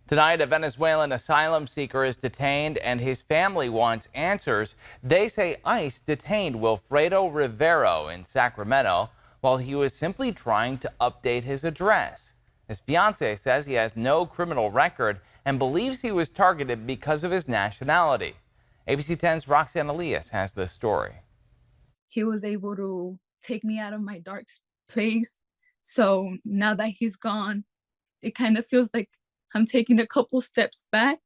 Tonight, a Venezuelan asylum seeker is detained and his family wants answers. They say ICE detained Wilfredo Rivero in Sacramento while he was simply trying to update his address. His fiance says he has no criminal record and believes he was targeted because of his nationality. ABC 10's Roxanne Elias has the story. He was able to take me out of my dark place. So now that he's gone, it kind of feels like I'm taking a couple steps back.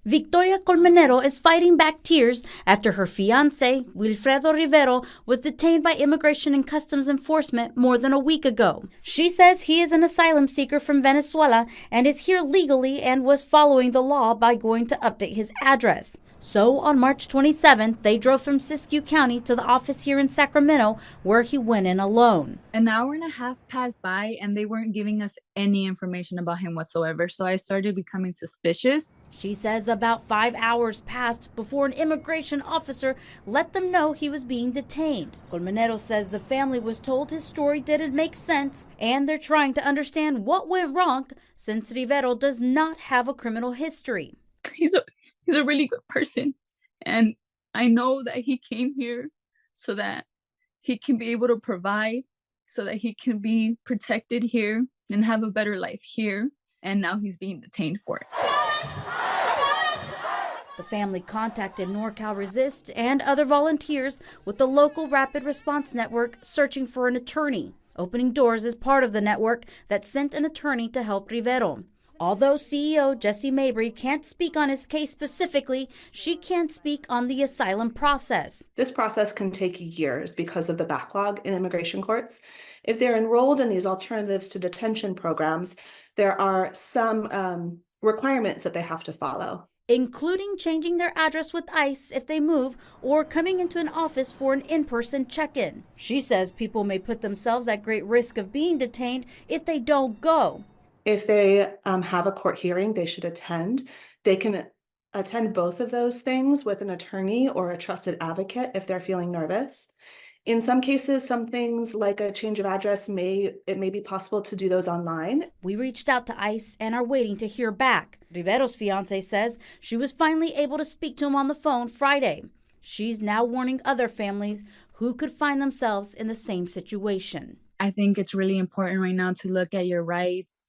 Victoria Colmenero is fighting back tears after her fiancé, Wilfredo Rivero, was detained by Immigration and Customs Enforcement more than a week ago. She says he is an asylum seeker from Venezuela and is here legally and was following the law by going to update his address. So on March 27th, they drove from Siskiyou County to the office here in Sacramento, where he went in alone. An hour and a half passed by and they weren't giving us any information about him whatsoever. So I started becoming suspicious. She says about 5 hours passed before an immigration officer let them know he was being detained. Colmenero says the family was told his story didn't make sense and they're trying to understand what went wrong since Rivero does not have a criminal history. He's a really good person. And I know that he came here so that he can be able to provide, so that he can be protected here and have a better life here. And now he's being detained for it. The family contacted NorCal Resist and other volunteers with the local Rapid Response Network searching for an attorney. Opening Doors is part of the network that sent an attorney to help Rivero. Although CEO Jessie Mabry can't speak on his case specifically, she can speak on the asylum process. This process can take years because of the backlog in immigration courts. If they're enrolled in these alternatives to detention programs, there are some requirements that they have to follow, including changing their address with ICE if they move or coming into an office for an in-person check-in. She says people may put themselves at great risk of being detained if they don't go. If they have a court hearing, they should attend. They can attend both of those things with an attorney or a trusted advocate if they're feeling nervous. In some cases, some things like a change of address may be possible to do those online. We reached out to ICE and are waiting to hear back. Rivero's fiance says she was finally able to speak to him on the phone Friday. She's now warning other families who could find themselves in the same situation. I think it's really important right now to look at your rights.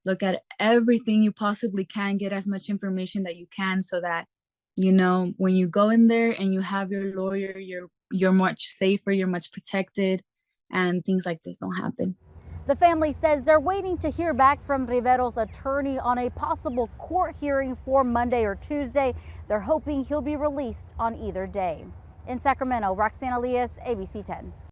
Look at everything you possibly can, get as much information that you can so that, you know, when you go in there and you have your lawyer, you're much safer, you're much protected, and things like this don't happen. The family says they're waiting to hear back from Rivero's attorney on a possible court hearing for Monday or Tuesday. They're hoping he'll be released on either day. In Sacramento, Roxanne Elias, ABC 10.